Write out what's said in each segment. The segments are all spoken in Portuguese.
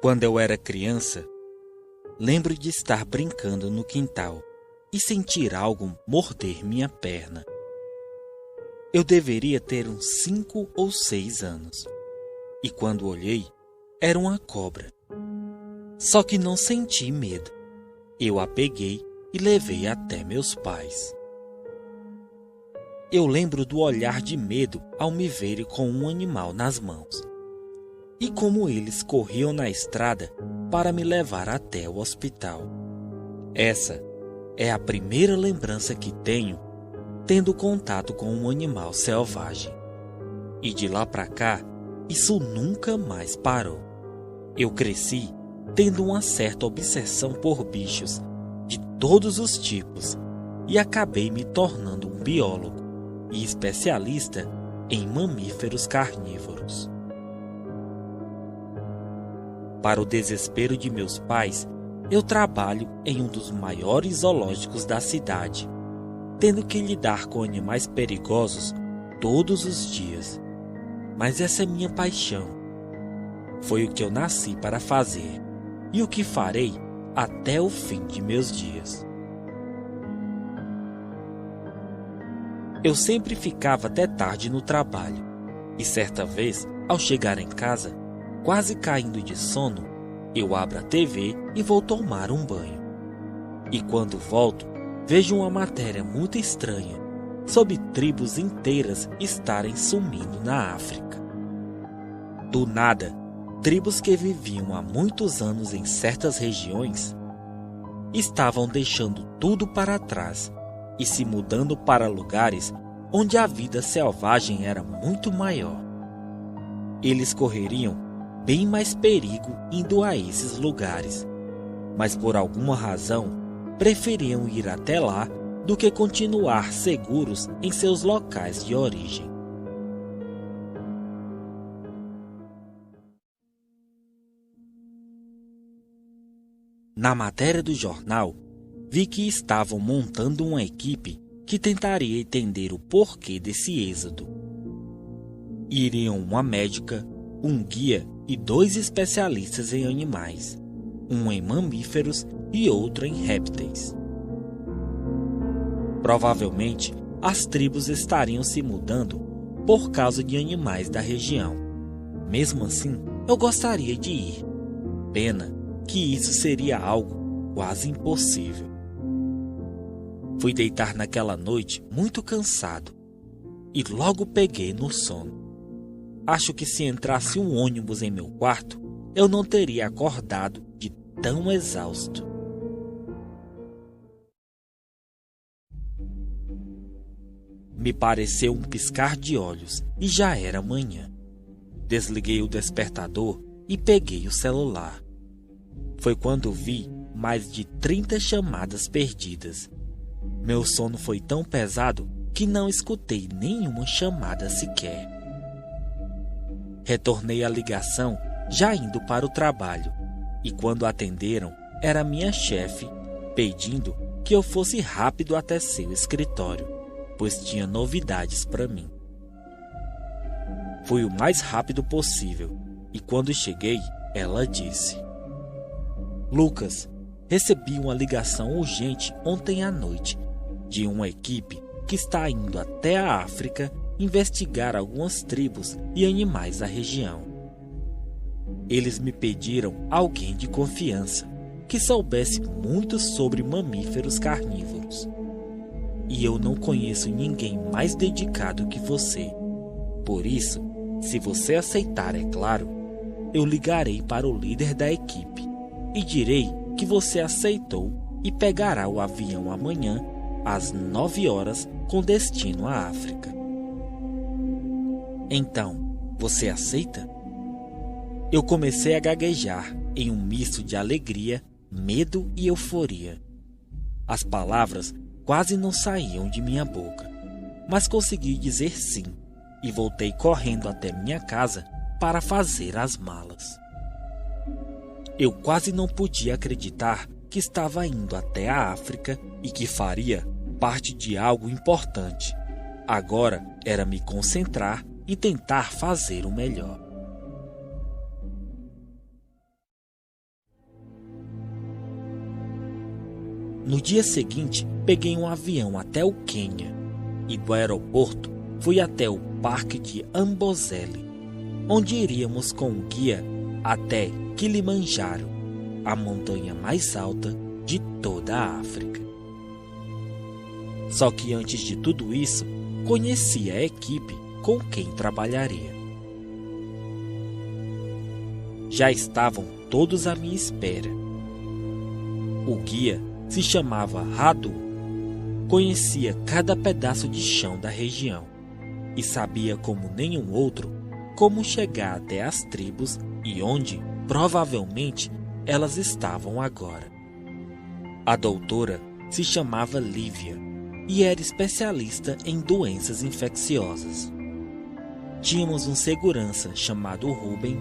Quando eu era criança, lembro de estar brincando no quintal e sentir algo morder minha perna. Eu deveria ter uns 5 ou 6 anos, e quando olhei, era uma cobra. Só que não senti medo. Eu a peguei e levei até meus pais. Eu lembro do olhar de medo ao me verem com um animal nas mãos, e como eles corriam na estrada para me levar até o hospital. Essa é a primeira lembrança que tenho tendo contato com um animal selvagem. E de lá para cá, isso nunca mais parou. Eu cresci tendo uma certa obsessão por bichos de todos os tipos e acabei me tornando um biólogo e especialista em mamíferos carnívoros. Para o desespero de meus pais, eu trabalho em um dos maiores zoológicos da cidade, tendo que lidar com animais perigosos todos os dias. Mas essa é minha paixão. Foi o que eu nasci para fazer e o que farei até o fim de meus dias. Eu sempre ficava até tarde no trabalho e certa vez, ao chegar em casa, quase caindo de sono, eu abro a TV e vou tomar um banho. E quando volto, vejo uma matéria muito estranha sobre tribos inteiras estarem sumindo na África. Do nada, tribos que viviam há muitos anos em certas regiões estavam deixando tudo para trás e se mudando para lugares onde a vida selvagem era muito maior. Eles correriam bem mais perigo indo a esses lugares, mas por alguma razão preferiam ir até lá do que continuar seguros em seus locais de origem. Na matéria do jornal, vi que estavam montando uma equipe que tentaria entender o porquê desse êxodo. Iriam uma médica, um guia e 2 especialistas em animais, um em mamíferos e outro em répteis. Provavelmente, as tribos estariam se mudando por causa de animais da região. Mesmo assim, eu gostaria de ir. Pena que isso seria algo quase impossível. Fui deitar naquela noite muito cansado e logo peguei no sono. Acho que se entrasse um ônibus em meu quarto, eu não teria acordado de tão exausto. Me pareceu um piscar de olhos e já era manhã. Desliguei o despertador e peguei o celular. Foi quando vi mais de 30 chamadas perdidas. Meu sono foi tão pesado que não escutei nenhuma chamada sequer. Retornei a ligação já indo para o trabalho e quando atenderam era minha chefe pedindo que eu fosse rápido até seu escritório, pois tinha novidades para mim. Fui o mais rápido possível e quando cheguei, ela disse: Lucas, recebi uma ligação urgente ontem à noite de uma equipe que está indo até a África investigar algumas tribos e animais da região. Eles me pediram alguém de confiança que soubesse muito sobre mamíferos carnívoros. E eu não conheço ninguém mais dedicado que você. Por isso, se você aceitar, é claro, eu ligarei para o líder da equipe e direi que você aceitou e pegará o avião amanhã às 9 horas com destino à África. Então, você aceita? Eu comecei a gaguejar em um misto de alegria, medo e euforia. As palavras quase não saíam de minha boca, mas consegui dizer sim e voltei correndo até minha casa para fazer as malas. Eu quase não podia acreditar que estava indo até a África e que faria parte de algo importante. Agora era me concentrar e tentar fazer o melhor. No dia seguinte, peguei um avião até o Quênia e do aeroporto fui até o Parque de Amboseli, onde iríamos com o guia até Kilimanjaro, a montanha mais alta de toda a África. Só que antes de tudo isso, conheci a equipe com quem trabalharia. Já estavam todos à minha espera. O guia se chamava Radu, conhecia cada pedaço de chão da região e sabia como nenhum outro como chegar até as tribos e onde, provavelmente, elas estavam agora. A doutora se chamava Lívia e era especialista em doenças infecciosas. Tínhamos um segurança chamado Ruben,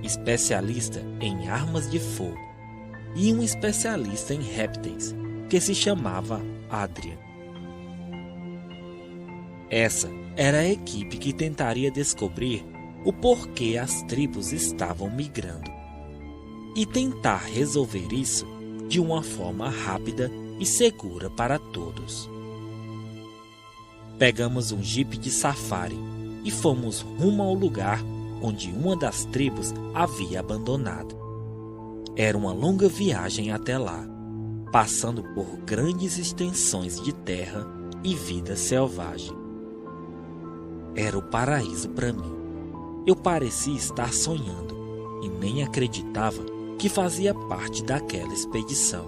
especialista em armas de fogo, e um especialista em répteis, que se chamava Adrian. Essa era a equipe que tentaria descobrir o porquê as tribos estavam migrando e tentar resolver isso de uma forma rápida e segura para todos. Pegamos um jipe de safari e fomos rumo ao lugar onde uma das tribos havia abandonado. Era uma longa viagem até lá, passando por grandes extensões de terra e vida selvagem. Era o paraíso para mim. Eu parecia estar sonhando e nem acreditava que fazia parte daquela expedição.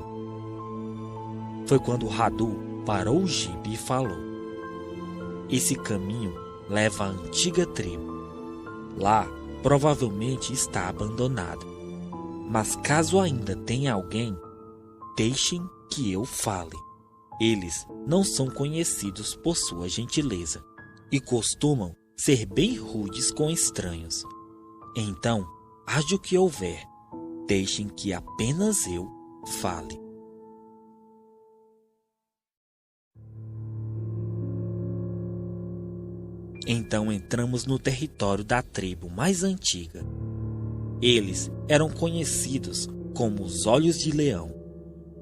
Foi quando Radu parou o jipe e falou: "Esse caminho leva à antiga tribo. Lá provavelmente está abandonado. Mas caso ainda tenha alguém, deixem que eu fale. Eles não são conhecidos por sua gentileza e costumam ser bem rudes com estranhos. Então, haja o que houver, deixem que apenas eu fale." Então entramos no território da tribo mais antiga. Eles eram conhecidos como os Olhos de Leão,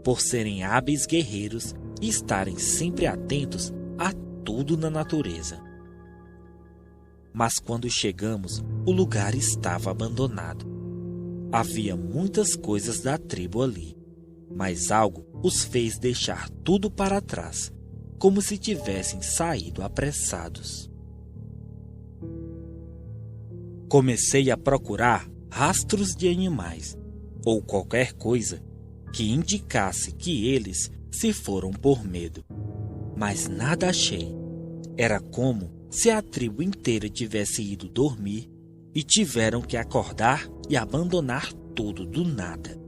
por serem hábeis guerreiros e estarem sempre atentos a tudo na natureza. Mas quando chegamos, o lugar estava abandonado. Havia muitas coisas da tribo ali, mas algo os fez deixar tudo para trás, como se tivessem saído apressados. Comecei a procurar rastros de animais ou qualquer coisa que indicasse que eles se foram por medo, mas nada achei. Era como se a tribo inteira tivesse ido dormir e tiveram que acordar e abandonar tudo do nada.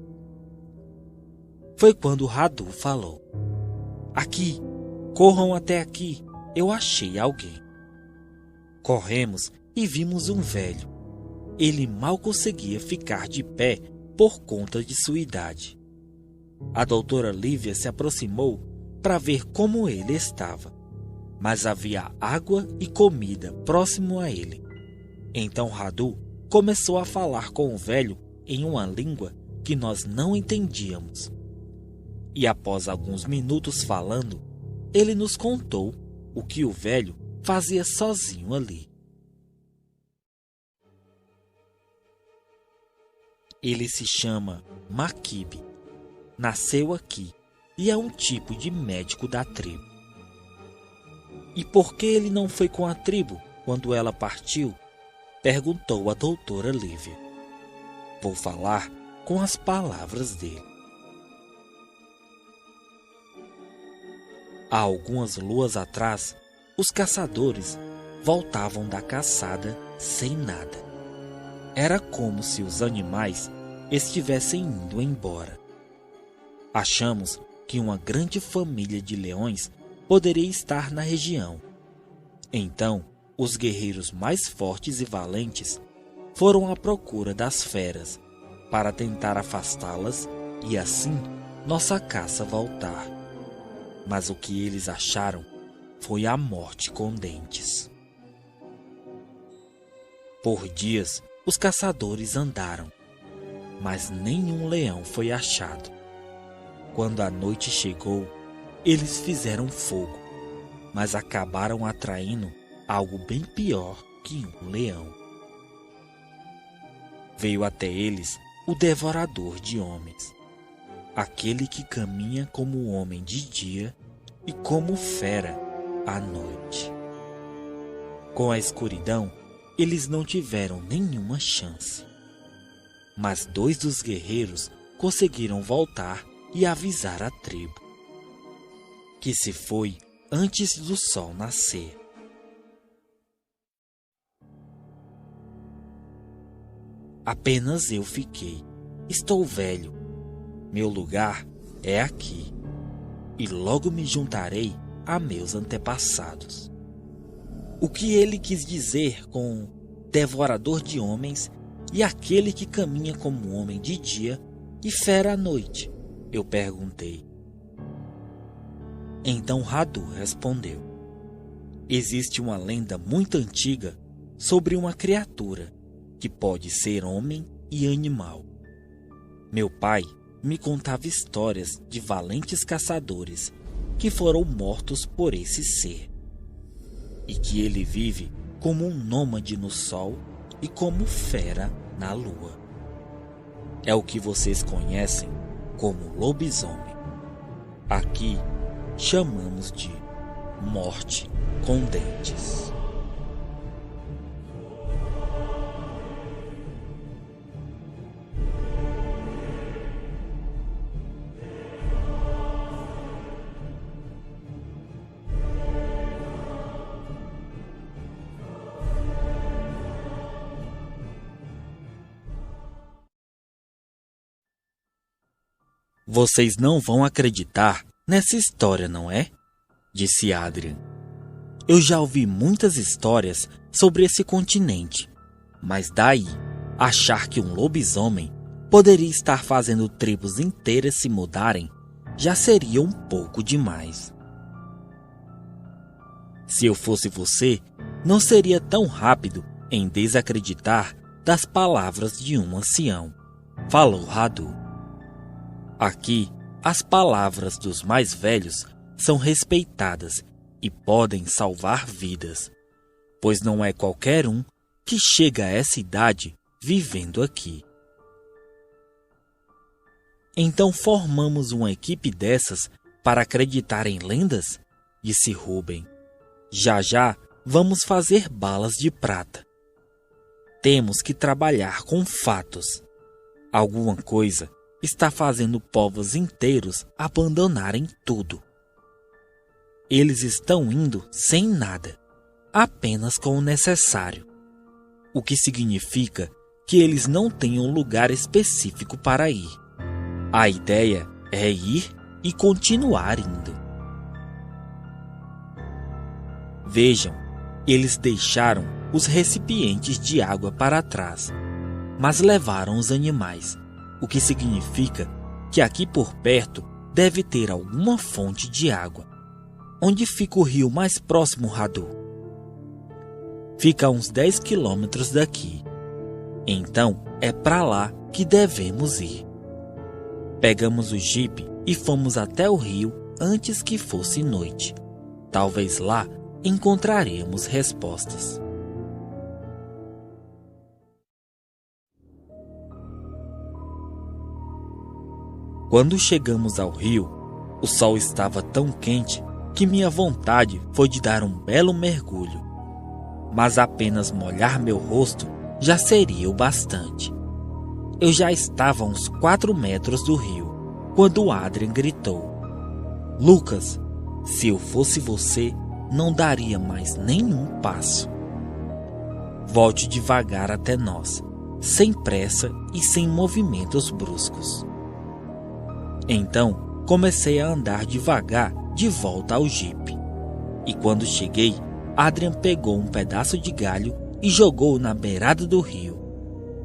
Foi quando Radu falou: "Aqui, corram até aqui, eu achei alguém." Corremos e vimos um velho. Ele mal conseguia ficar de pé por conta de sua idade. A doutora Lívia se aproximou para ver como ele estava, mas havia água e comida próximo a ele. Então Radu começou a falar com o velho em uma língua que nós não entendíamos. E após alguns minutos falando, ele nos contou o que o velho fazia sozinho ali. Ele se chama Makibe, nasceu aqui e é um tipo de médico da tribo. "E por que ele não foi com a tribo quando ela partiu?" perguntou a doutora Lívia. Vou falar com as palavras dele. Há algumas luas atrás, os caçadores voltavam da caçada sem nada. Era como se os animais estivessem indo embora. Achamos que uma grande família de leões poderia estar na região. Então, os guerreiros mais fortes e valentes foram à procura das feras para tentar afastá-las e assim nossa caça voltar. Mas o que eles acharam foi a morte com dentes. Por dias, os caçadores andaram, mas nenhum leão foi achado. Quando a noite chegou, eles fizeram fogo, mas acabaram atraindo algo bem pior que um leão. Veio até eles o devorador de homens, aquele que caminha como homem de dia e como fera à noite. Com a escuridão, eles não tiveram nenhuma chance. Mas 2 dos guerreiros conseguiram voltar e avisar a tribo, que se foi antes do sol nascer. Apenas eu fiquei. Estou velho. Meu lugar é aqui. E logo me juntarei a meus antepassados. O que ele quis dizer com devorador de homens e aquele que caminha como homem de dia e fera à noite? Eu perguntei. Então Radu respondeu. Existe uma lenda muito antiga sobre uma criatura que pode ser homem e animal. Meu pai me contava histórias de valentes caçadores que foram mortos por esse ser, e que ele vive como um nômade no sol e como fera na lua. É o que vocês conhecem como lobisomem. Aqui chamamos de morte com dentes. Vocês não vão acreditar nessa história, não é? Disse Adrian. Eu já ouvi muitas histórias sobre esse continente, mas daí achar que um lobisomem poderia estar fazendo tribos inteiras se mudarem já seria um pouco demais. Se eu fosse você, não seria tão rápido em desacreditar das palavras de um ancião, falou Radu. Aqui, as palavras dos mais velhos são respeitadas e podem salvar vidas, pois não é qualquer um que chega a essa idade vivendo aqui. Então formamos uma equipe dessas para acreditar em lendas? Disse Ruben. Já já vamos fazer balas de prata. Temos que trabalhar com fatos. Alguma coisa está fazendo povos inteiros abandonarem tudo. Eles estão indo sem nada, apenas com o necessário, o que significa que eles não têm um lugar específico para ir. A ideia é ir e continuar indo. Vejam, eles deixaram os recipientes de água para trás, mas levaram os animais, o que significa que aqui por perto deve ter alguma fonte de água. Onde fica o rio mais próximo, Radu? Fica a uns 10 quilômetros daqui. Então é para lá que devemos ir. Pegamos o jipe e fomos até o rio antes que fosse noite. Talvez lá encontraremos respostas. Quando chegamos ao rio, o sol estava tão quente que minha vontade foi de dar um belo mergulho. Mas apenas molhar meu rosto já seria o bastante. Eu já estava a uns 4 metros do rio, quando Adrian gritou: Lucas, se eu fosse você, não daria mais nenhum passo. Volte devagar até nós, sem pressa e sem movimentos bruscos. Então, comecei a andar devagar de volta ao jipe. E quando cheguei, Adrian pegou um pedaço de galho e jogou na beirada do rio.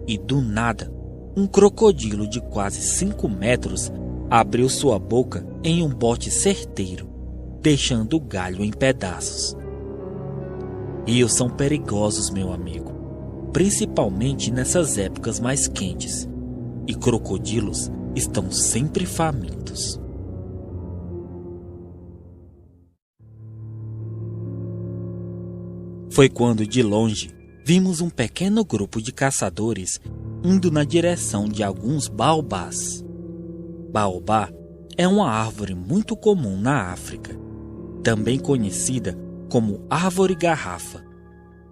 E do nada, um crocodilo de quase 5 metros abriu sua boca em um bote certeiro, deixando o galho em pedaços. Rios são perigosos, meu amigo, principalmente nessas épocas mais quentes, e crocodilos estão sempre famintos. Foi quando, de longe, vimos um pequeno grupo de caçadores indo na direção de alguns baobás. Baobá é uma árvore muito comum na África, também conhecida como árvore-garrafa.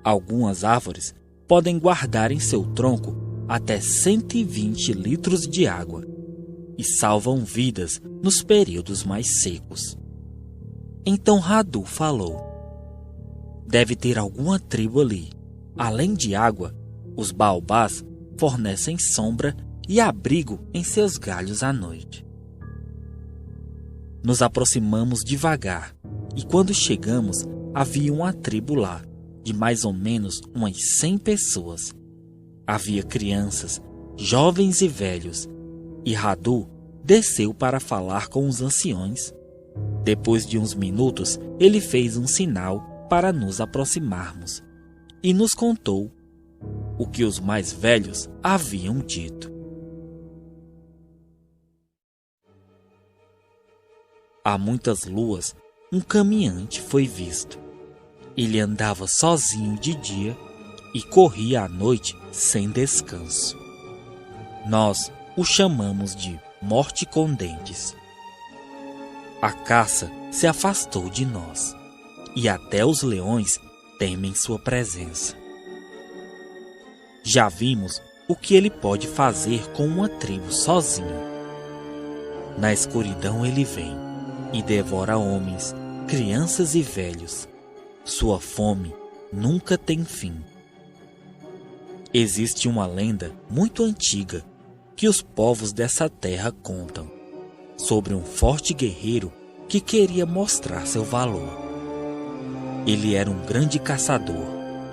Algumas árvores podem guardar em seu tronco até 120 litros de água e salvam vidas nos períodos mais secos. Então Radu falou: deve ter alguma tribo ali. Além de água, os baobás fornecem sombra e abrigo em seus galhos à noite. Nos aproximamos devagar e quando chegamos havia uma tribo lá, de mais ou menos umas 100 pessoas. Havia crianças, jovens e velhos, e Radu desceu para falar com os anciões. Depois de uns minutos, ele fez um sinal para nos aproximarmos e nos contou o que os mais velhos haviam dito. Há muitas luas, um caminhante foi visto. Ele andava sozinho de dia e corria à noite sem descanso. Nós o chamamos de Morte com Dentes. A caça se afastou de nós, e até os leões temem sua presença. Já vimos o que ele pode fazer com uma tribo sozinho. Na escuridão ele vem e devora homens, crianças e velhos. Sua fome nunca tem fim. Existe uma lenda muito antiga que os povos dessa terra contam sobre um forte guerreiro que queria mostrar seu valor. Ele era um grande caçador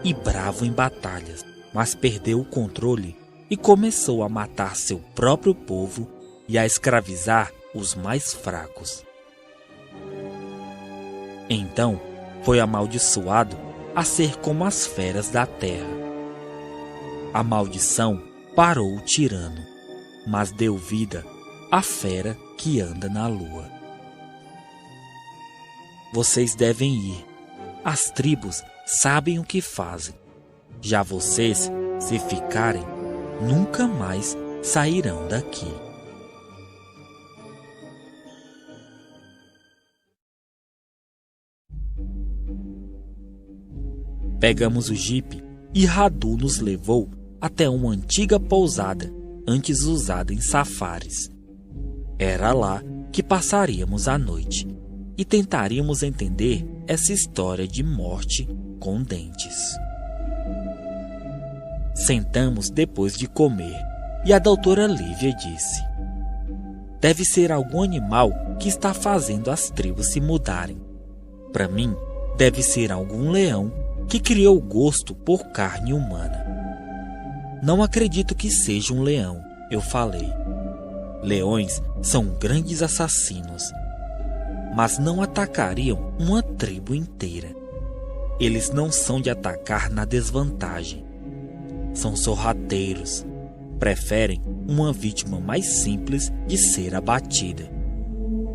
e bravo em batalhas, mas perdeu o controle e começou a matar seu próprio povo e a escravizar os mais fracos. Então, foi amaldiçoado a ser como as feras da terra. A maldição parou o tirano, mas deu vida à fera que anda na lua. Vocês devem ir. As tribos sabem o que fazem. Já vocês, se ficarem, nunca mais sairão daqui. Pegamos o jipe e Radu nos levou até uma antiga pousada antes usada em safaris. Era lá que passaríamos a noite e tentaríamos entender essa história de morte com dentes. Sentamos depois de comer e a doutora Lívia disse: deve ser algum animal que está fazendo as tribos se mudarem. Para mim, deve ser algum leão que criou gosto por carne humana. Não acredito que seja um leão, eu falei. Leões são grandes assassinos, mas não atacariam uma tribo inteira. Eles não são de atacar na desvantagem. São sorrateiros. Preferem uma vítima mais simples de ser abatida.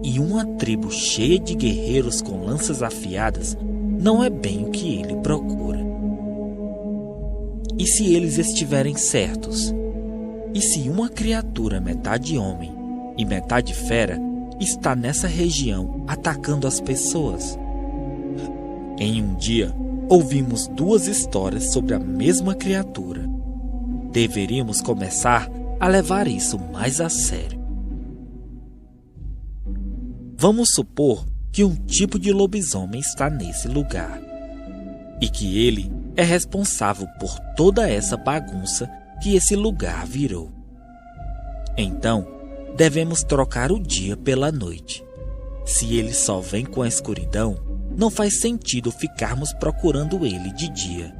E uma tribo cheia de guerreiros com lanças afiadas não é bem o que ele procura. E se eles estiverem certos? E se uma criatura metade homem e metade fera está nessa região atacando as pessoas? Em um dia, ouvimos duas histórias sobre a mesma criatura. Deveríamos começar a levar isso mais a sério. Vamos supor que um tipo de lobisomem está nesse lugar e que ele é responsável por toda essa bagunça que esse lugar virou. Então, devemos trocar o dia pela noite. Se ele só vem com a escuridão, não faz sentido ficarmos procurando ele de dia.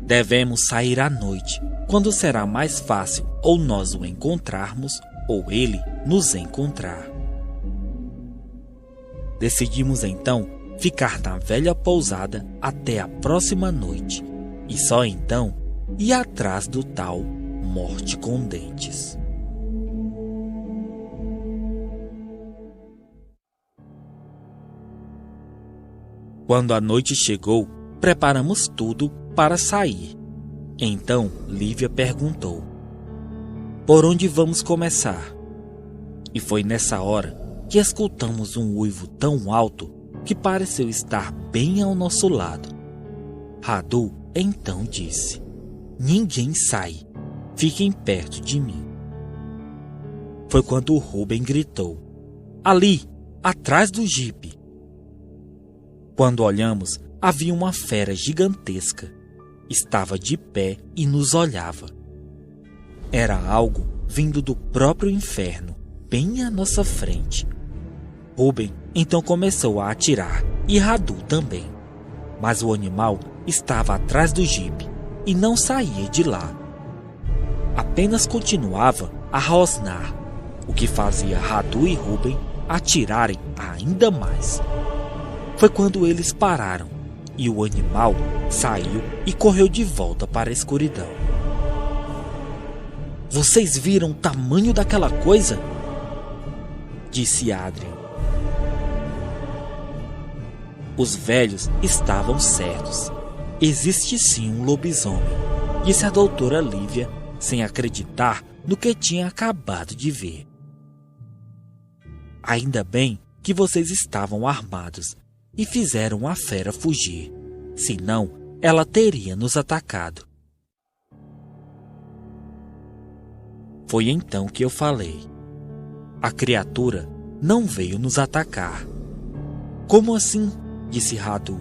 Devemos sair à noite, quando será mais fácil ou nós o encontrarmos ou ele nos encontrar. Decidimos então ficar na velha pousada até a próxima noite e só então ir atrás do tal Morte com Dentes. Quando a noite chegou, preparamos tudo para sair. Então Lívia perguntou: por onde vamos começar? E foi nessa hora que escutamos um uivo tão alto que pareceu estar bem ao nosso lado. Radu então disse: ninguém sai, fiquem perto de mim. Foi quando Rubem gritou: ali, atrás do jipe. Quando olhamos, havia uma fera gigantesca. Estava de pé e nos olhava. Era algo vindo do próprio inferno, bem à nossa frente. Rubem então começou a atirar, e Radu também. Mas o animal estava atrás do jipe e não saía de lá. Apenas continuava a rosnar, o que fazia Radu e Rubem atirarem ainda mais. Foi quando eles pararam e o animal saiu e correu de volta para a escuridão. Vocês viram o tamanho daquela coisa? Disse Adrian. Os velhos estavam certos. Existe sim um lobisomem, disse a doutora Lívia, sem acreditar no que tinha acabado de ver. Ainda bem que vocês estavam armados e fizeram a fera fugir, senão ela teria nos atacado. Foi então que eu falei: a criatura não veio nos atacar. Como assim? Disse Radu.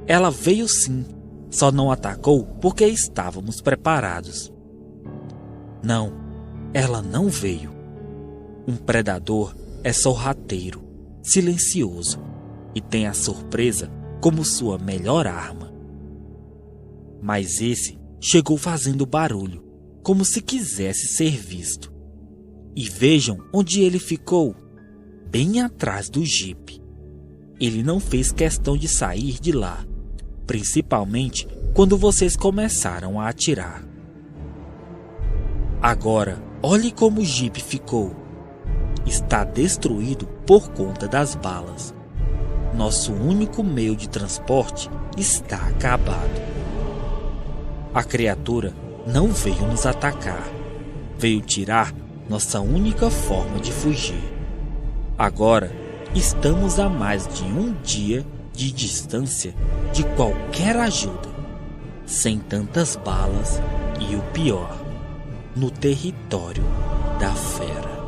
Ela veio sim, só não atacou porque estávamos preparados. Não, ela não veio. Um predador é sorrateiro, silencioso e tem a surpresa como sua melhor arma. Mas esse chegou fazendo barulho, como se quisesse ser visto. E vejam onde ele ficou, bem atrás do jipe. Ele não fez questão de sair de lá, principalmente quando vocês começaram a atirar. Agora, olhe como o jipe ficou. Está destruído por conta das balas. Nosso único meio de transporte está acabado. A criatura não veio nos atacar. Veio tirar nossa única forma de fugir. Agora, estamos a mais de um dia de distância de qualquer ajuda, sem tantas balas e o pior, no território da fera.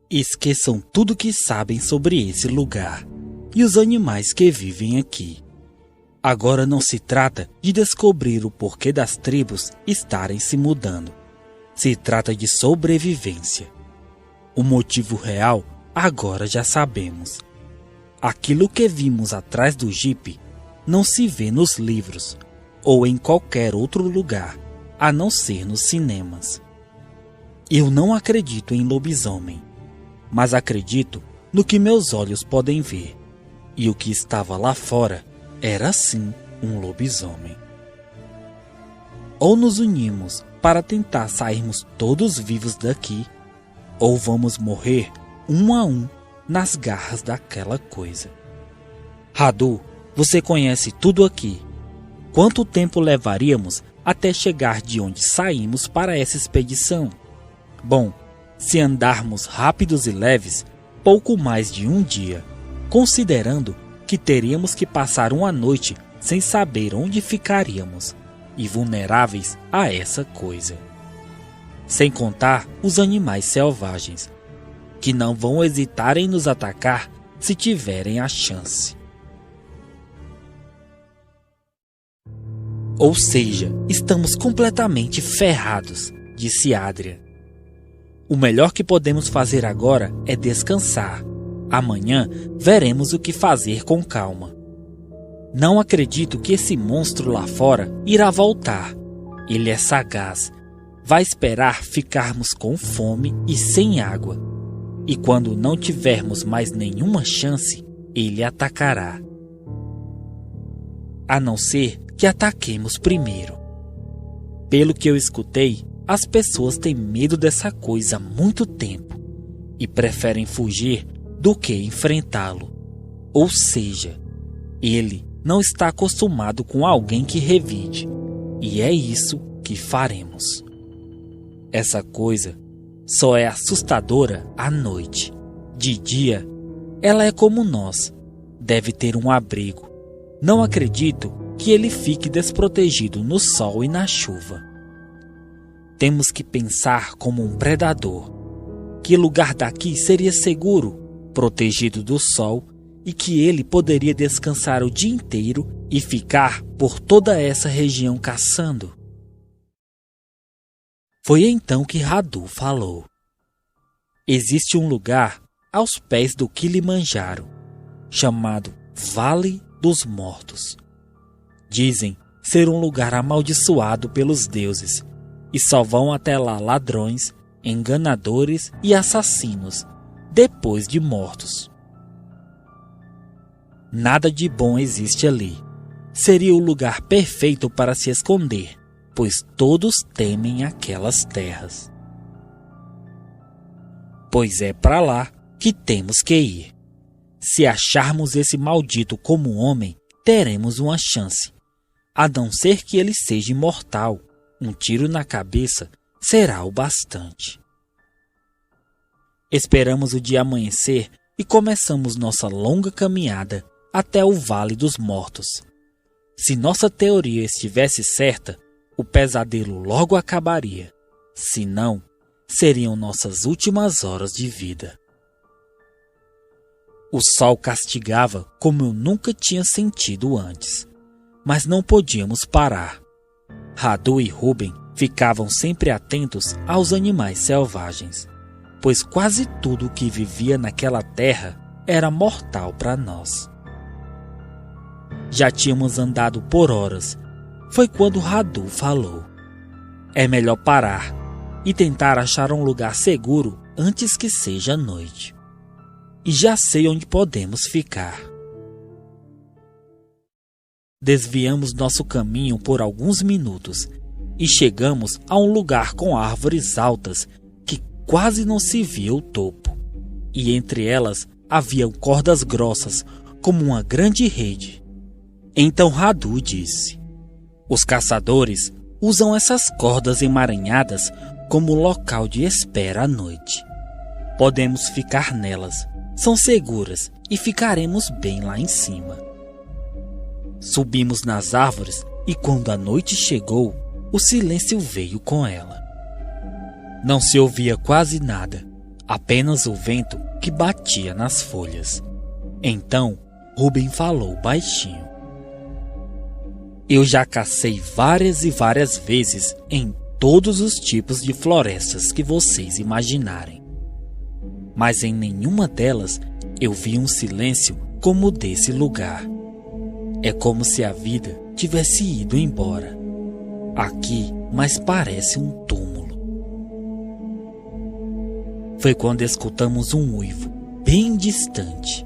Esqueçam tudo que sabem sobre esse lugar e os animais que vivem aqui. Agora não se trata de descobrir o porquê das tribos estarem se mudando. Se trata de sobrevivência. O motivo real agora já sabemos. Aquilo que vimos atrás do jipe não se vê nos livros ou em qualquer outro lugar, a não ser nos cinemas. Eu não acredito em lobisomem, mas acredito no que meus olhos podem ver. E o que estava lá fora era sim um lobisomem. Ou nos unimos para tentar sairmos todos vivos daqui, ou vamos morrer um a um nas garras daquela coisa. Radu, você conhece tudo aqui. Quanto tempo levaríamos até chegar de onde saímos para essa expedição? Bom, se andarmos rápidos e leves, pouco mais de um dia, considerando que teríamos que passar uma noite sem saber onde ficaríamos e vulneráveis a essa coisa. Sem contar os animais selvagens, que não vão hesitar em nos atacar se tiverem a chance. Ou seja, estamos completamente ferrados, disse Adrian. O melhor que podemos fazer agora é descansar. Amanhã veremos o que fazer com calma. Não acredito que esse monstro lá fora irá voltar. Ele é sagaz. Vai esperar ficarmos com fome e sem água. E quando não tivermos mais nenhuma chance, ele atacará. A não ser que ataquemos primeiro. Pelo que eu escutei, as pessoas têm medo dessa coisa há muito tempo e preferem fugir do que enfrentá-lo. Ou seja, ele não está acostumado com alguém que revide, e é isso que faremos. Essa coisa só é assustadora à noite. De dia, ela é como nós, deve ter um abrigo. Não acredito que ele fique desprotegido no sol e na chuva. Temos que pensar como um predador. Que lugar daqui seria seguro, protegido do sol, e que ele poderia descansar o dia inteiro e ficar por toda essa região caçando? Foi então que Radu falou. Existe um lugar aos pés do Kilimanjaro, chamado Vale dos Mortos. Dizem ser um lugar amaldiçoado pelos deuses, e só vão até lá ladrões, enganadores e assassinos, depois de mortos. Nada de bom existe ali. Seria o lugar perfeito para se esconder, pois todos temem aquelas terras. Pois é para lá que temos que ir. Se acharmos esse maldito como um homem, teremos uma chance. A não ser que ele seja imortal, um tiro na cabeça será o bastante. Esperamos o dia amanhecer e começamos nossa longa caminhada até o Vale dos Mortos. Se nossa teoria estivesse certa, o pesadelo logo acabaria. Se não, seriam nossas últimas horas de vida. O sol castigava como eu nunca tinha sentido antes, mas não podíamos parar. Radu e Ruben ficavam sempre atentos aos animais selvagens, pois quase tudo que vivia naquela terra era mortal para nós. Já tínhamos andado por horas. Foi quando Radu falou: é melhor parar e tentar achar um lugar seguro antes que seja noite. E já sei onde podemos ficar. Desviamos nosso caminho por alguns minutos e chegamos a um lugar com árvores altas que quase não se via o topo. E entre elas haviam cordas grossas como uma grande rede. Então Radu disse: os caçadores usam essas cordas emaranhadas como local de espera à noite. Podemos ficar nelas, são seguras e ficaremos bem lá em cima. Subimos nas árvores e quando a noite chegou, o silêncio veio com ela. Não se ouvia quase nada, apenas o vento que batia nas folhas. Então, Ruben falou baixinho: eu já cacei várias e várias vezes em todos os tipos de florestas que vocês imaginarem. Mas em nenhuma delas eu vi um silêncio como o desse lugar. É como se a vida tivesse ido embora. Aqui, mas parece um túmulo. Foi quando escutamos um uivo bem distante,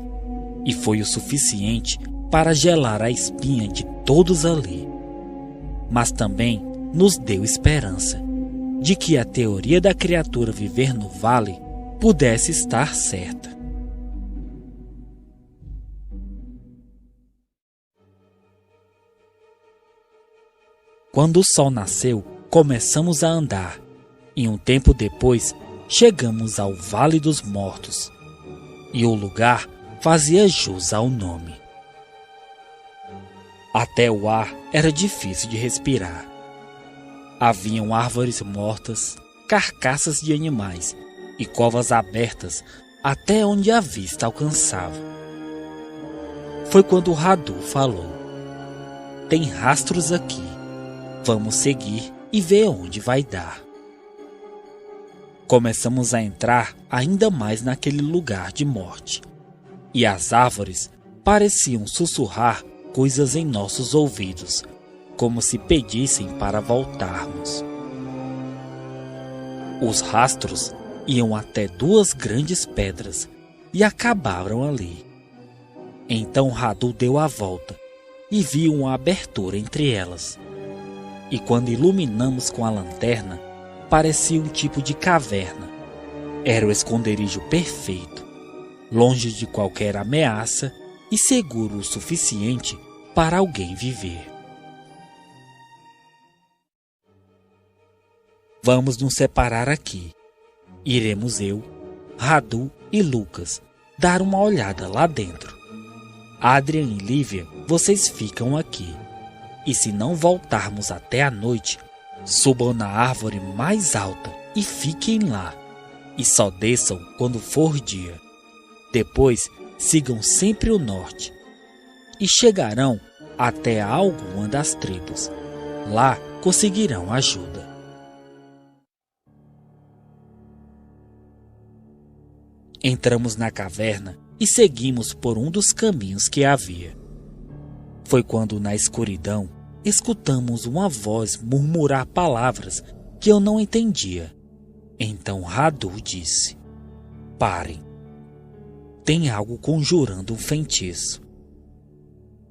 e foi o suficiente para gelar a espinha de todos ali. Mas também nos deu esperança de que a teoria da criatura viver no vale pudesse estar certa. Quando o sol nasceu, começamos a andar, e um tempo depois chegamos ao Vale dos Mortos, e o lugar fazia jus ao nome. Até o ar era difícil de respirar. Haviam árvores mortas, carcaças de animais e covas abertas até onde a vista alcançava. Foi quando Radu falou: tem rastros aqui. Vamos seguir e ver onde vai dar. Começamos a entrar ainda mais naquele lugar de morte, e as árvores pareciam sussurrar coisas em nossos ouvidos, como se pedissem para voltarmos. Os rastros iam até 2 grandes pedras e acabaram ali. Então Radu deu a volta e viu uma abertura entre elas. E quando iluminamos com a lanterna, parecia um tipo de caverna. Era o esconderijo perfeito, longe de qualquer ameaça e seguro o suficiente para alguém viver. Vamos nos separar aqui. Iremos eu, Radu e Lucas dar uma olhada lá dentro. Adrian e Lívia, vocês ficam aqui. E se não voltarmos até a noite, subam na árvore mais alta e fiquem lá. E só desçam quando for dia. Depois, sigam sempre o norte. E chegarão até alguma das tribos. Lá conseguirão ajuda. Entramos na caverna e seguimos por um dos caminhos que havia. Foi quando, na escuridão, escutamos uma voz murmurar palavras que eu não entendia. Então Radu disse: "Parem. Tem algo conjurando um feitiço."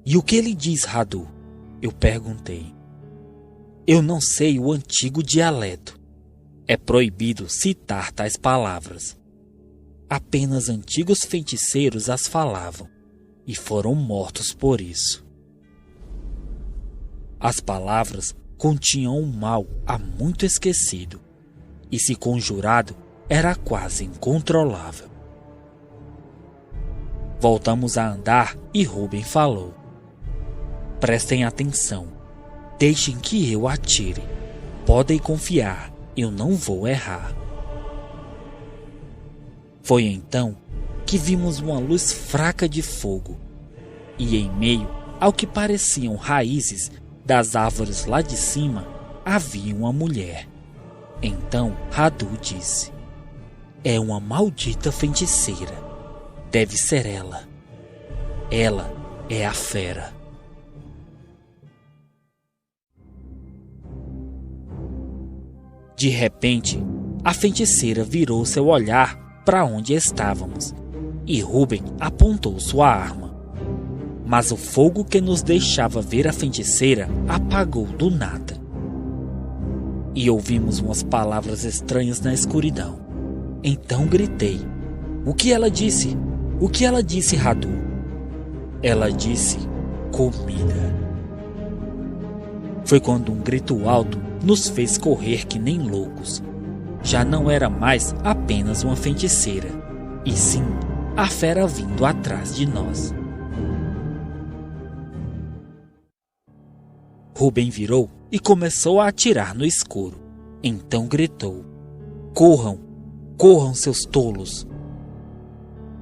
"E o que ele diz, Radu?" eu perguntei. "Eu não sei o antigo dialeto. É proibido citar tais palavras. Apenas antigos feiticeiros as falavam e foram mortos por isso." As palavras continham um mal há muito esquecido, e se conjurado era quase incontrolável. Voltamos a andar e Rubem falou: "Prestem atenção, deixem que eu atire. Podem confiar, eu não vou errar." Foi então que vimos uma luz fraca de fogo, e em meio ao que pareciam raízes das árvores lá de cima, havia uma mulher. Então Radu disse: "É uma maldita feiticeira. Deve ser ela. Ela é a fera." De repente, a feiticeira virou seu olhar para onde estávamos, e Rubem apontou sua arma. Mas o fogo que nos deixava ver a feiticeira apagou do nada. E ouvimos umas palavras estranhas na escuridão. Então gritei: "O que ela disse? O que ela disse, Radu?" "Ela disse comida." Foi quando um grito alto nos fez correr que nem loucos. Já não era mais apenas uma feiticeira, e sim a fera vindo atrás de nós. Rubem virou e começou a atirar no escuro. Então gritou: "Corram! Corram, seus tolos!"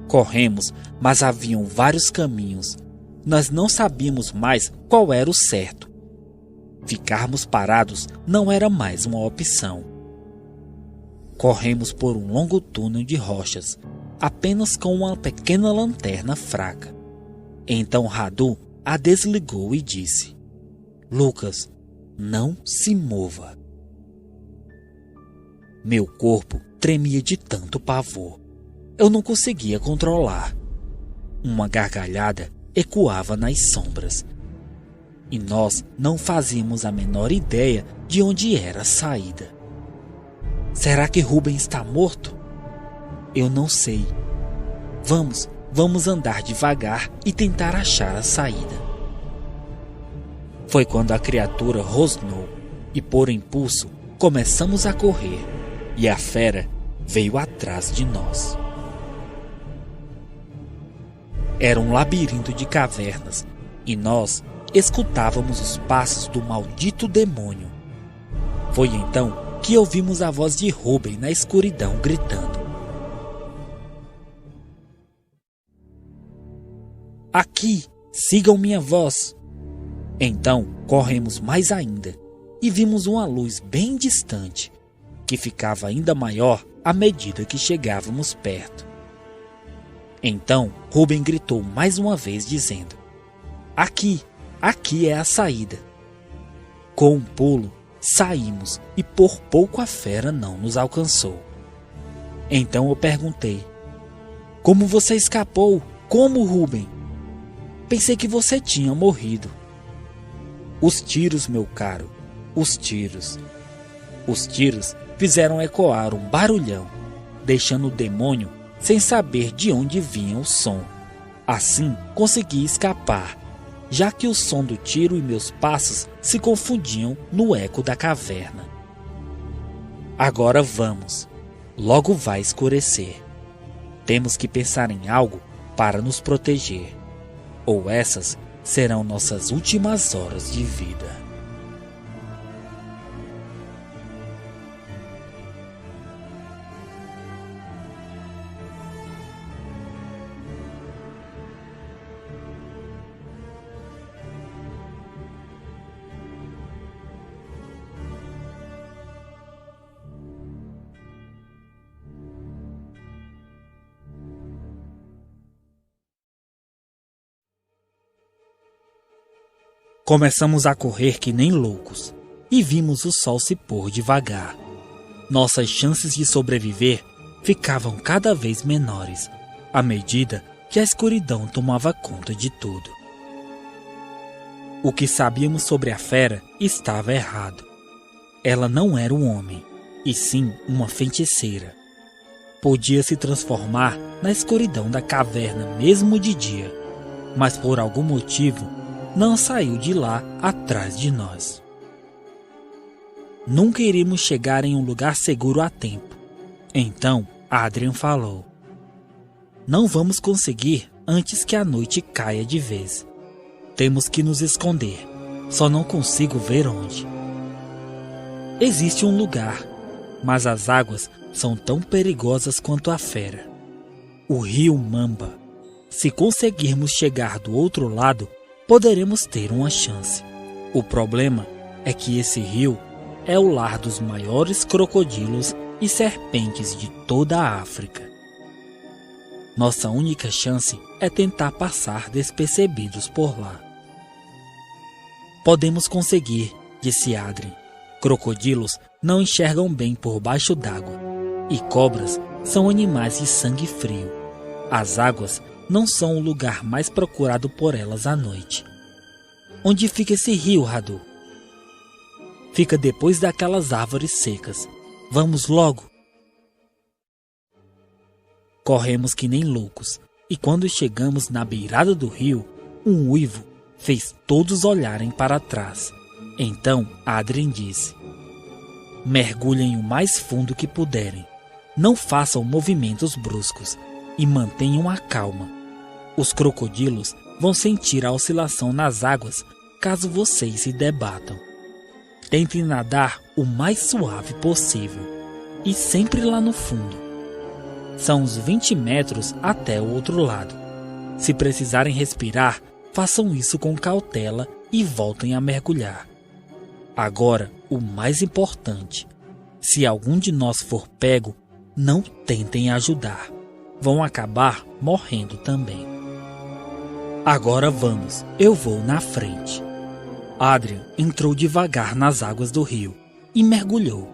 Corremos, mas haviam vários caminhos. Nós não sabíamos mais qual era o certo. Ficarmos parados não era mais uma opção. Corremos por um longo túnel de rochas, apenas com uma pequena lanterna fraca. Então Radu a desligou e disse: "Lucas, não se mova." Meu corpo tremia de tanto pavor. Eu não conseguia controlar. Uma gargalhada ecoava nas sombras. E nós não fazíamos a menor ideia de onde era a saída. Será que Rubem está morto? Eu não sei. Vamos andar devagar e tentar achar a saída. Foi quando a criatura rosnou e, por impulso, começamos a correr, e a fera veio atrás de nós. Era um labirinto de cavernas, e nós escutávamos os passos do maldito demônio. Foi então que ouvimos a voz de Rubem na escuridão gritando: "Aqui, sigam minha voz." Então corremos mais ainda e vimos uma luz bem distante, que ficava ainda maior à medida que chegávamos perto. Então Rubem gritou mais uma vez dizendo: "Aqui, aqui é a saída." Com um pulo, saímos e por pouco a fera não nos alcançou. Então eu perguntei: como você escapou? Como, Rubem? Pensei que você tinha morrido. Os tiros, meu caro, os tiros. Os tiros fizeram ecoar um barulhão, deixando o demônio sem saber de onde vinha o som. Assim consegui escapar, já que o som do tiro e meus passos se confundiam no eco da caverna. Agora vamos, logo vai escurecer. Temos que pensar em algo para nos proteger, ou essas serão nossas últimas horas de vida. Começamos a correr que nem loucos e vimos o sol se pôr devagar. Nossas chances de sobreviver ficavam cada vez menores, à medida que a escuridão tomava conta de tudo. O que sabíamos sobre a fera estava errado. Ela não era um homem, e sim uma feiticeira. Podia se transformar na escuridão da caverna mesmo de dia, mas por algum motivo não saiu de lá atrás de nós. Nunca iríamos chegar em um lugar seguro a tempo. Então Adrian falou: não vamos conseguir antes que a noite caia de vez. Temos que nos esconder, só não consigo ver onde. Existe um lugar, mas as águas são tão perigosas quanto a fera. O rio Mamba. Se conseguirmos chegar do outro lado, poderemos ter uma chance. O problema é que esse rio é o lar dos maiores crocodilos e serpentes de toda a África. Nossa única chance é tentar passar despercebidos por lá. Podemos conseguir, disse Adrian. Crocodilos não enxergam bem por baixo d'água, e cobras são animais de sangue frio. As águas não são o lugar mais procurado por elas à noite. Onde fica esse rio, Radu? Fica depois daquelas árvores secas. Vamos logo. Corremos que nem loucos, e quando chegamos na beirada do rio, um uivo fez todos olharem para trás. Então Adrian disse: mergulhem o mais fundo que puderem. Não façam movimentos bruscos e mantenham a calma. Os crocodilos vão sentir a oscilação nas águas caso vocês se debatam. Tentem nadar o mais suave possível e sempre lá no fundo. São uns 20 metros até o outro lado. Se precisarem respirar, façam isso com cautela e voltem a mergulhar. Agora, o mais importante: se algum de nós for pego, não tentem ajudar. Vão acabar morrendo também. Agora vamos, eu vou na frente. Adrian entrou devagar nas águas do rio e mergulhou.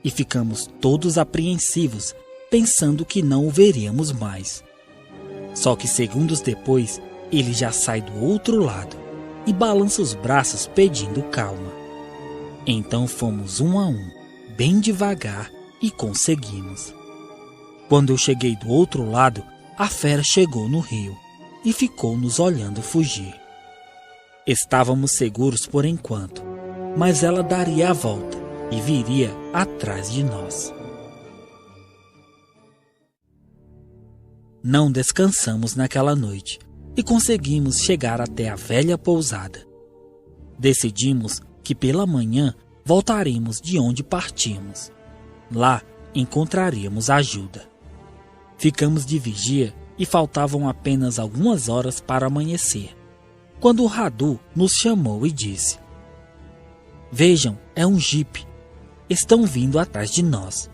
E ficamos todos apreensivos, pensando que não o veríamos mais. Só que segundos depois, ele já sai do outro lado e balança os braços pedindo calma. Então fomos um a um, bem devagar, e conseguimos. Quando eu cheguei do outro lado, a fera chegou no rio e ficou nos olhando fugir. Estávamos seguros por enquanto, mas ela daria a volta e viria atrás de nós. Não descansamos naquela noite e conseguimos chegar até a velha pousada. Decidimos que pela manhã voltaremos de onde partimos. Lá encontraríamos ajuda. Ficamos de vigia e faltavam apenas algumas horas para amanhecer, quando o Radu nos chamou e disse: vejam, é um jipe. Estão vindo atrás de nós.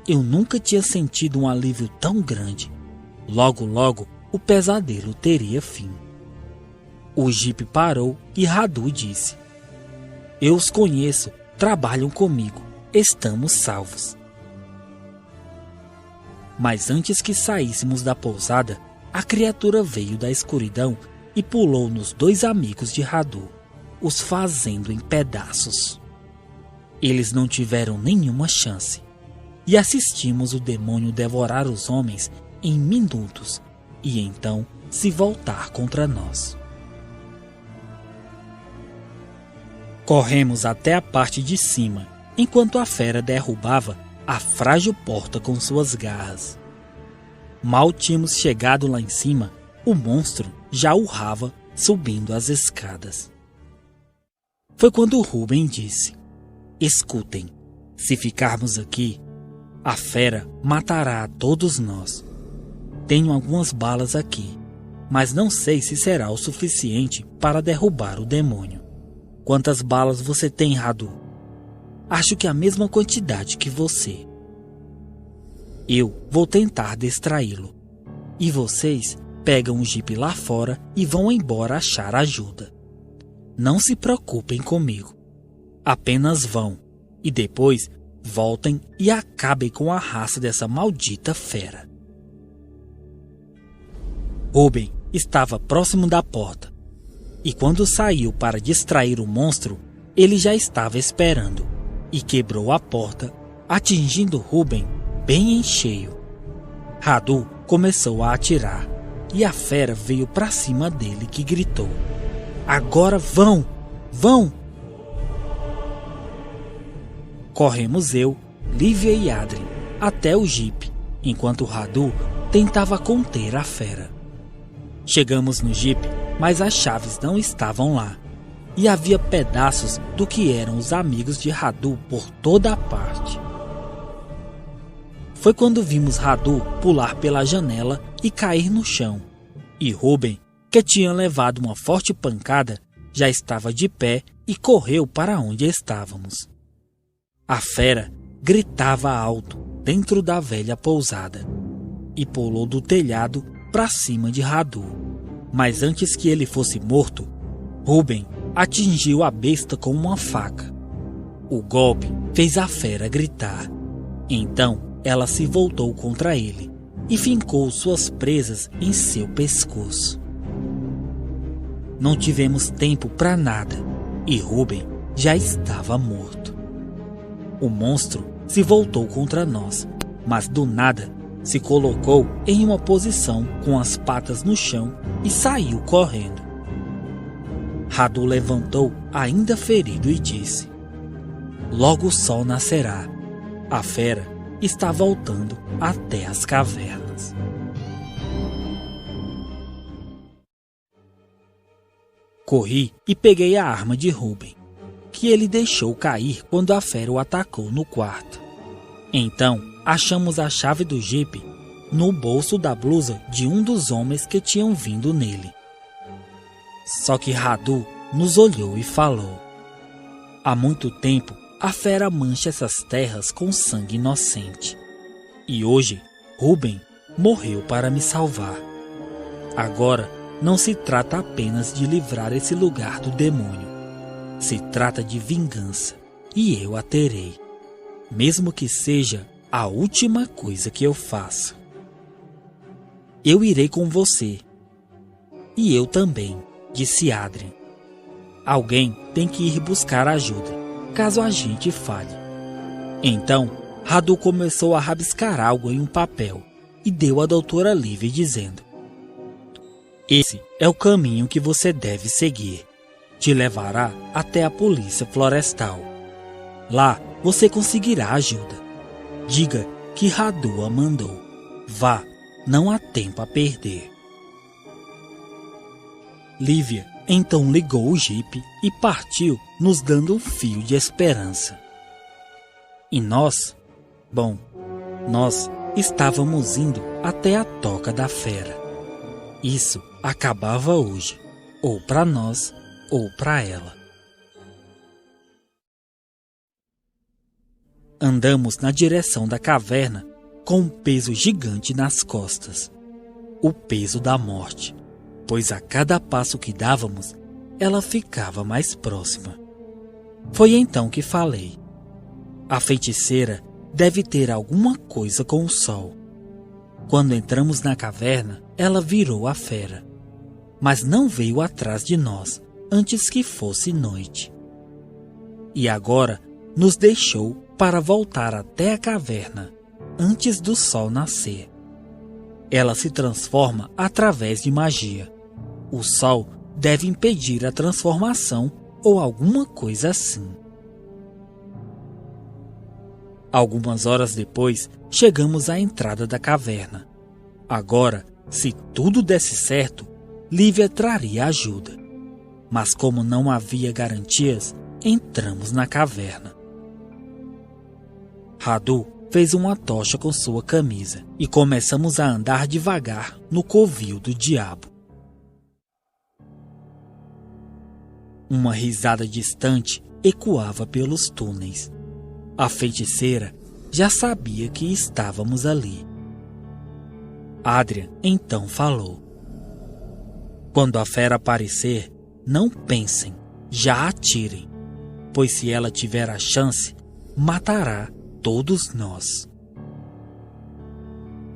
Eu nunca tinha sentido um alívio tão grande. Logo, logo, o pesadelo teria fim. O jipe parou e Radu disse: Eu os conheço, trabalham comigo, estamos salvos. Mas antes que saíssemos da pousada, a criatura veio da escuridão e pulou nos 2 amigos de Radu, os fazendo em pedaços. Eles não tiveram nenhuma chance, e assistimos o demônio devorar os homens em minutos e então se voltar contra nós. Corremos até a parte de cima, enquanto a fera derrubava a frágil porta com suas garras. Mal tínhamos chegado lá em cima, o monstro já urrava subindo as escadas. Foi quando Rubem disse: escutem, se ficarmos aqui, a fera matará a todos nós. Tenho algumas balas aqui, mas não sei se será o suficiente para derrubar o demônio. Quantas balas você tem, Radu? Acho que a mesma quantidade que você. Eu vou tentar distraí-lo. E vocês pegam o jipe lá fora e vão embora achar ajuda. Não se preocupem comigo. Apenas vão e depois voltem e acabem com a raça dessa maldita fera. Rubem estava próximo da porta e quando saiu para distrair o monstro, ele já estava esperando e quebrou a porta, atingindo Rubem bem em cheio. Radu começou a atirar e a fera veio para cima dele, que gritou: agora vão! Vão! Corremos eu, Lívia e Adrien até o jipe, enquanto Radu tentava conter a fera. Chegamos no jipe, mas as chaves não estavam lá, e havia pedaços do que eram os amigos de Radu por toda a parte. Foi quando vimos Radu pular pela janela e cair no chão, e Rubem, que tinha levado uma forte pancada, já estava de pé e correu para onde estávamos. A fera gritava alto dentro da velha pousada e pulou do telhado para cima de Radu. Mas antes que ele fosse morto, Rubem atingiu a besta com uma faca. O golpe fez a fera gritar. Então ela se voltou contra ele e fincou suas presas em seu pescoço. Não tivemos tempo para nada e Rubem já estava morto. O monstro se voltou contra nós, mas do nada se colocou em uma posição com as patas no chão e saiu correndo. Radu levantou ainda ferido e disse: logo o sol nascerá. A fera está voltando até as cavernas. Corri e peguei a arma de Rubem, que ele deixou cair quando a fera o atacou no quarto. Então achamos a chave do jipe no bolso da blusa de um dos homens que tinham vindo nele. Só que Radu nos olhou e falou: há muito tempo a fera mancha essas terras com sangue inocente. E hoje Rubem morreu para me salvar. Agora não se trata apenas de livrar esse lugar do demônio. Se trata de vingança, e eu a terei, mesmo que seja a última coisa que eu faço. Eu irei com você. E eu também, disse Adrien. Alguém tem que ir buscar ajuda, caso a gente falhe. Então, Radu começou a rabiscar algo em um papel e deu à doutora Lívia dizendo: esse é o caminho que você deve seguir. Te levará até a polícia florestal. Lá você conseguirá ajuda. Diga que Radu a mandou. Vá, não há tempo a perder. Lívia então ligou o jipe e partiu, nos dando um fio de esperança. E nós? Bom, nós estávamos indo até a toca da fera. Isso acabava hoje, ou para nós, ou para ela. Andamos na direção da caverna com um peso gigante nas costas. O peso da morte, pois a cada passo que dávamos, ela ficava mais próxima. Foi então que falei: a feiticeira deve ter alguma coisa com o sol. Quando entramos na caverna, ela virou a fera, mas não veio atrás de nós antes que fosse noite. E agora nos deixou para voltar até a caverna antes do sol nascer. Ela se transforma através de magia. O sol deve impedir a transformação ou alguma coisa assim. Algumas horas depois, chegamos à entrada da caverna. Agora, se tudo desse certo, Lívia traria ajuda. Mas como não havia garantias, entramos na caverna. Radu fez uma tocha com sua camisa e começamos a andar devagar no covil do diabo. Uma risada distante ecoava pelos túneis. A feiticeira já sabia que estávamos ali. Adrian então falou: quando a fera aparecer, não pensem, já atirem, pois se ela tiver a chance, matará todos nós.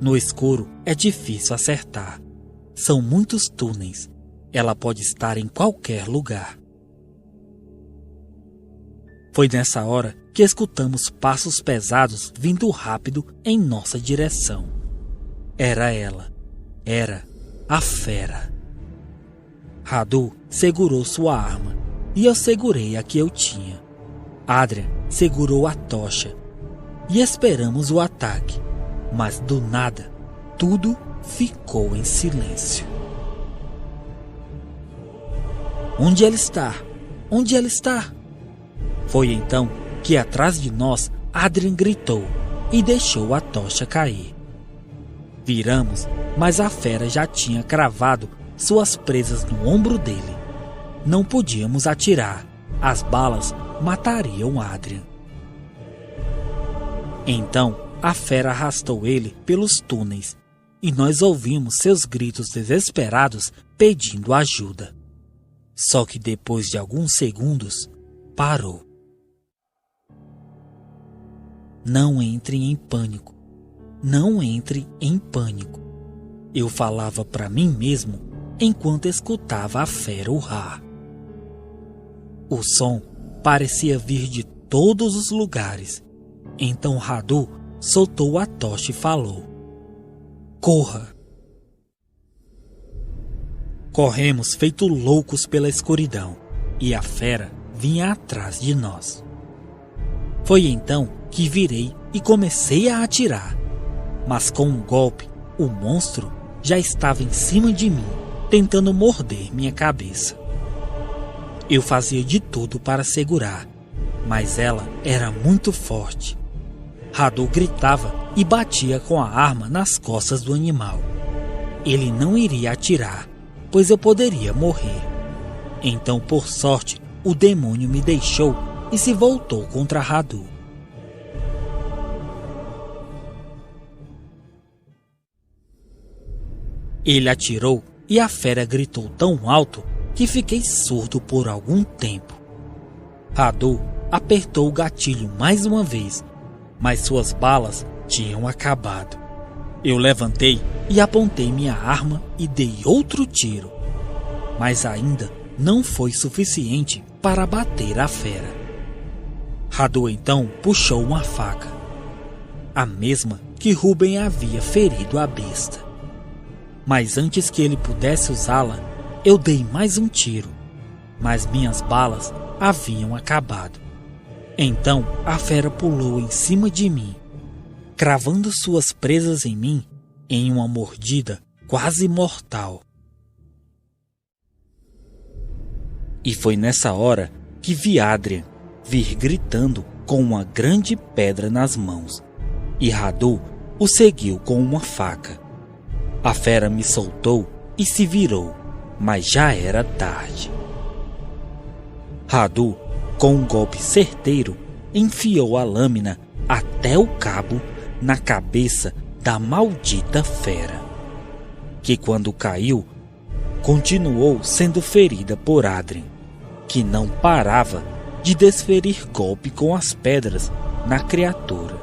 No escuro é difícil acertar. São muitos túneis. Ela pode estar em qualquer lugar. Foi nessa hora que escutamos passos pesados vindo rápido em nossa direção. Era ela. Era a fera. Radu segurou sua arma e eu segurei a que eu tinha. Adrian segurou a tocha e esperamos o ataque, mas do nada tudo ficou em silêncio. Onde ela está? Onde ela está? Foi então que atrás de nós Adrian gritou e deixou a tocha cair. Viramos, mas a fera já tinha cravado suas presas no ombro dele. Não podíamos atirar, as balas matariam Adrian. Então a fera arrastou ele pelos túneis e nós ouvimos seus gritos desesperados pedindo ajuda. Só que depois de alguns segundos, parou. Não entre em pânico. Não entre em pânico. Eu falava para mim mesmo enquanto escutava a fera urrar. O som parecia vir de todos os lugares. Então Radu soltou a tocha e falou: corra! Corremos feito loucos pela escuridão e a fera vinha atrás de nós. Foi então que virei e comecei a atirar, mas com um golpe, o monstro já estava em cima de mim, tentando morder minha cabeça. Eu fazia de tudo para segurar, mas ela era muito forte. Radu gritava e batia com a arma nas costas do animal. Ele não iria atirar, pois eu poderia morrer. Então, por sorte, o demônio me deixou e se voltou contra Radu. Ele atirou e a fera gritou tão alto que fiquei surdo por algum tempo. Radu apertou o gatilho mais uma vez, mas suas balas tinham acabado. Eu levantei e apontei minha arma e dei outro tiro, mas ainda não foi suficiente para bater a fera. Radu então puxou uma faca, a mesma que Rubem havia ferido a besta. Mas antes que ele pudesse usá-la, eu dei mais um tiro, mas minhas balas haviam acabado. Então a fera pulou em cima de mim, cravando suas presas em mim em uma mordida quase mortal. E foi nessa hora que vi Adrian vir gritando com uma grande pedra nas mãos, e Radu o seguiu com uma faca. A fera me soltou e se virou, mas já era tarde. Radu, com um golpe certeiro, enfiou a lâmina até o cabo na cabeça da maldita fera, que quando caiu, continuou sendo ferida por Adrian, que não parava de desferir golpe com as pedras na criatura.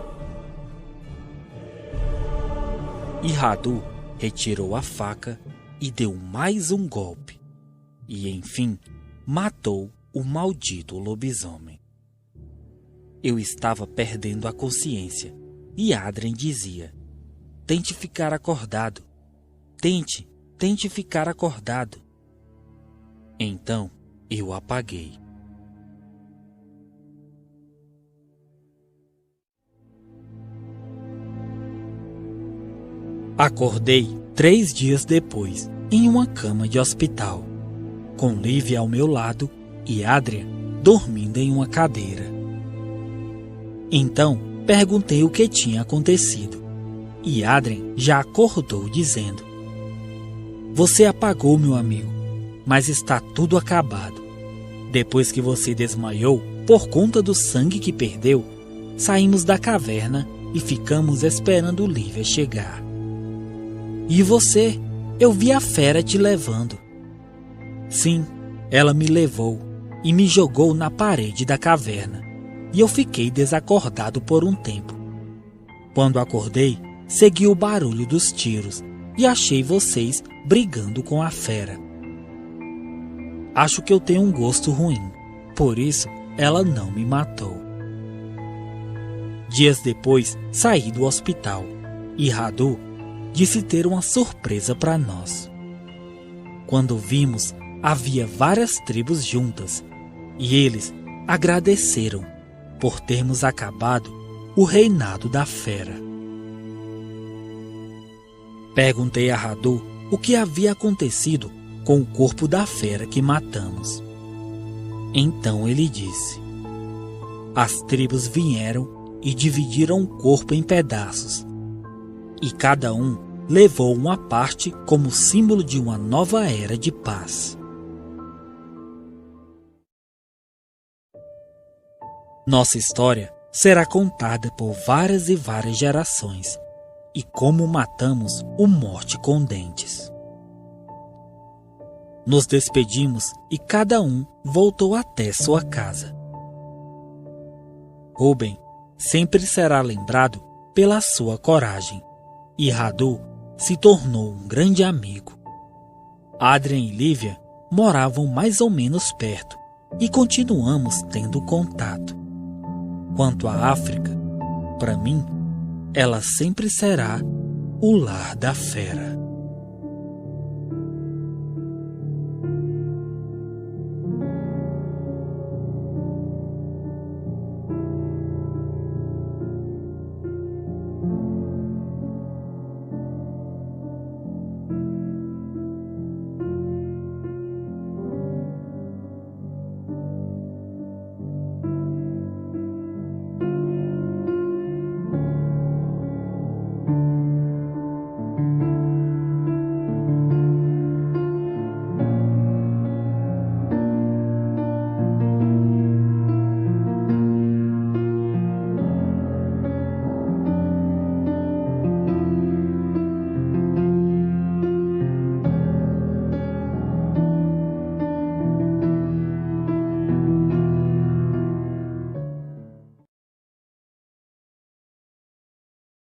E Radu retirou a faca e deu mais um golpe, e enfim matou o maldito lobisomem. Eu estava perdendo a consciência e Adrien dizia: tente ficar acordado, tente ficar acordado. Então eu apaguei. Acordei 3 dias depois, em uma cama de hospital, com Lívia ao meu lado e Adrien dormindo em uma cadeira. Então perguntei o que tinha acontecido, e Adrien já acordou dizendo: você apagou, meu amigo, mas está tudo acabado. Depois que você desmaiou por conta do sangue que perdeu, saímos da caverna e ficamos esperando Lívia chegar. E você? Eu vi a fera te levando. Sim, ela me levou e me jogou na parede da caverna, e eu fiquei desacordado por um tempo. Quando acordei, segui o barulho dos tiros e achei vocês brigando com a fera. Acho que eu tenho um gosto ruim, por isso ela não me matou. Dias depois, saí do hospital e Radu disse ter uma surpresa para nós. Quando vimos, havia várias tribos juntas e eles agradeceram por termos acabado o reinado da fera. Perguntei a Radu o que havia acontecido com o corpo da fera que matamos. Então ele disse: as tribos vieram e dividiram o corpo em pedaços, e cada um levou uma parte como símbolo de uma nova era de paz. Nossa história será contada por várias e várias gerações, e como matamos o Morte com Dentes. Nos despedimos e cada um voltou até sua casa. Ruben sempre será lembrado pela sua coragem, e Radu se tornou um grande amigo. Adrien e Lívia moravam mais ou menos perto e continuamos tendo contato. Quanto à África, para mim, ela sempre será o lar da fera.